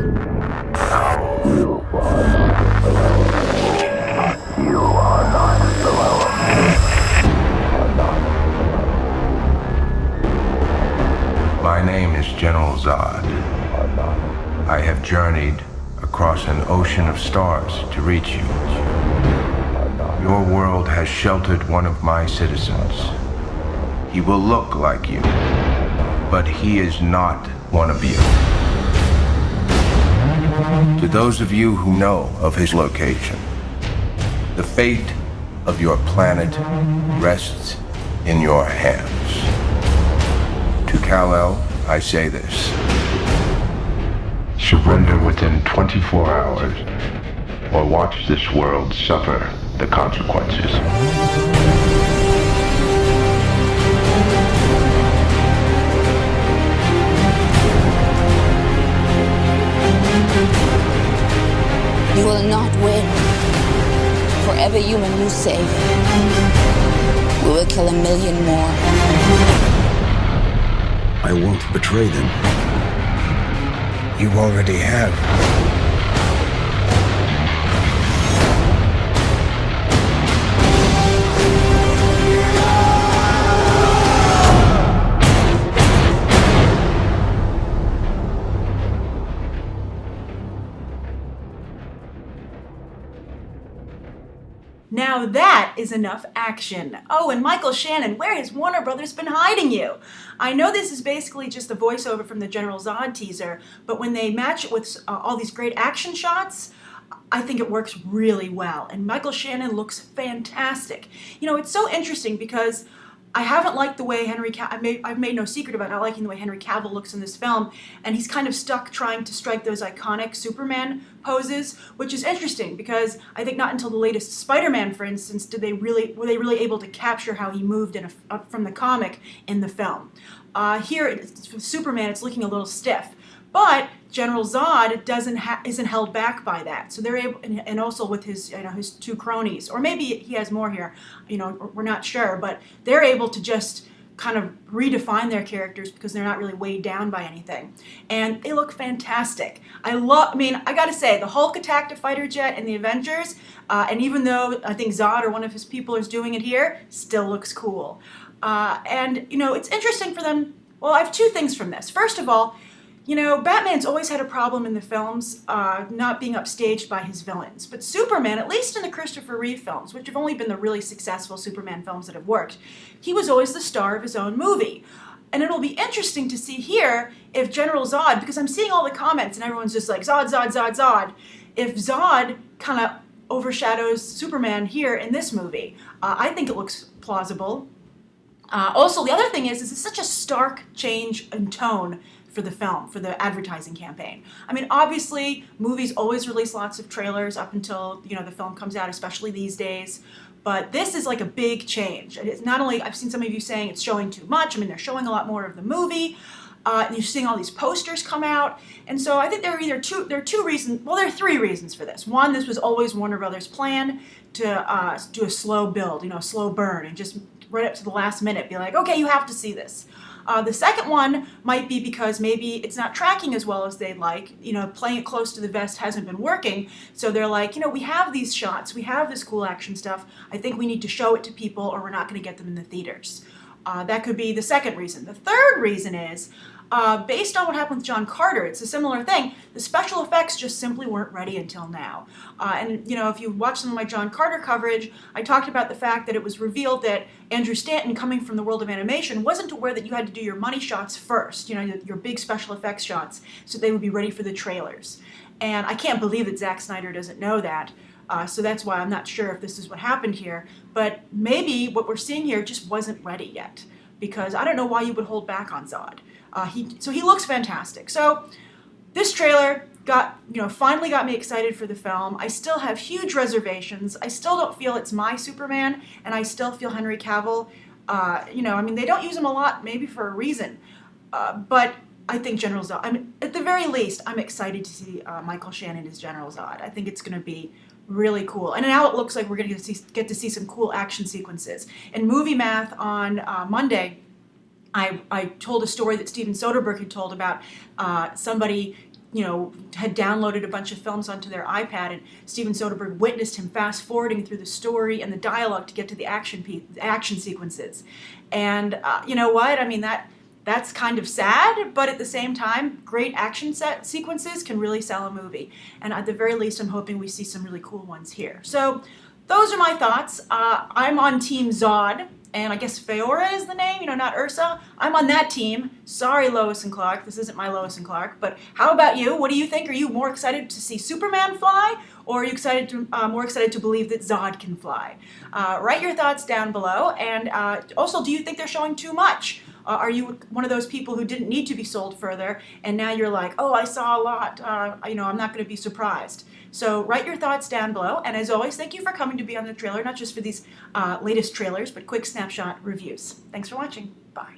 You are not alone. You are not alone. You are not alone. My name is General Zod. I have journeyed across an ocean of stars to reach you. Your world has sheltered one of my citizens. He will look like you, but he is not one of you. To those of you who know of his location, the fate of your planet rests in your hands. To Kal-El, I say this. Surrender within 24 hours, or watch this world suffer the consequences. You will not win. For every human you save, we will kill 1 million more. I won't betray them. You already have. Now that is enough action. Oh, and Michael Shannon, where has Warner Brothers been hiding you? I know this is basically just the voiceover from the General Zod teaser, but when they match it with all these great action shots, I think it works really well. And Michael Shannon looks fantastic. You know, it's so interesting because I haven't liked the way I've made no secret about not liking the way Henry Cavill looks in this film, and he's kind of stuck trying to strike those iconic Superman poses, which is interesting because I think not until the latest Spider-Man, for instance, were they really able to capture how he moved from the comic in the film. Here, for Superman, it's looking a little stiff. But General Zod isn't held back by that, so they're able, and also with his his two cronies, or maybe he has more here. We're not sure, but they're able to just kind of redefine their characters because they're not really weighed down by anything, and they look fantastic. I gotta say, the Hulk attacked a fighter jet in the Avengers, and even though I think Zod or one of his people is doing it here, still looks cool. And it's interesting for them. Well, I have two things from this. First of all, Batman's always had a problem in the films not being upstaged by his villains. But Superman, at least in the Christopher Reeve films, which have only been the really successful Superman films that have worked, he was always the star of his own movie. And it'll be interesting to see here if General Zod, because I'm seeing all the comments and everyone's just like, Zod, Zod, Zod, Zod, if Zod kind of overshadows Superman here in this movie. I think it looks plausible. Also, the other thing is it's such a stark change in tone for the film, for the advertising campaign. I mean, obviously, movies always release lots of trailers up until, the film comes out, especially these days. But this is like a big change. It's not only, I've seen some of you saying it's showing too much. I mean, they're showing a lot more of the movie. And you're seeing all these posters come out. And so I think there are three reasons for this. One, this was always Warner Brothers' plan to do a slow build, a slow burn, and just right up to the last minute be like, okay, you have to see this. The second one might be because maybe it's not tracking as well as they'd like. Playing it close to the vest hasn't been working. So they're like, we have these shots, we have this cool action stuff. I think we need to show it to people or we're not going to get them in the theaters. That could be the second reason. The third reason is, based on what happened with John Carter, it's a similar thing. The special effects just simply weren't ready until now. And if you watch some of my John Carter coverage, I talked about the fact that it was revealed that Andrew Stanton, coming from the world of animation, wasn't aware that you had to do your money shots first, your big special effects shots, so they would be ready for the trailers. And I can't believe that Zack Snyder doesn't know that. So that's why I'm not sure if this is what happened here. But maybe what we're seeing here just wasn't ready yet, because I don't know why you would hold back on Zod. He looks fantastic. So this trailer finally got me excited for the film. I still have huge reservations. I still don't feel it's my Superman, and I still feel Henry Cavill. They don't use him a lot, maybe for a reason. But I think General Zod, at the very least, I'm excited to see Michael Shannon as General Zod. I think it's going to be really cool. And now it looks like we're going to get to see some cool action sequences. In Movie Math on Monday, I told a story that Steven Soderbergh had told about somebody had downloaded a bunch of films onto their iPad, and Steven Soderbergh witnessed him fast forwarding through the story and the dialogue to get to the action sequences. And you know what? I mean, that's kind of sad, but at the same time, great action sequences can really sell a movie. And at the very least, I'm hoping we see some really cool ones here. So those are my thoughts. I'm on Team Zod, and I guess Feora is the name, not Ursa. I'm on that team. Sorry, Lois and Clark. This isn't my Lois and Clark. But how about you? What do you think? Are you more excited to see Superman fly, or are you more excited to believe that Zod can fly? Write your thoughts down below. And also, do you think they're showing too much? Are you one of those people who didn't need to be sold further, and now you're like, oh, I saw a lot, I'm not going to be surprised. So write your thoughts down below, and as always, thank you for coming to be on the trailer, not just for these latest trailers, but quick snapshot reviews. Thanks for watching. Bye.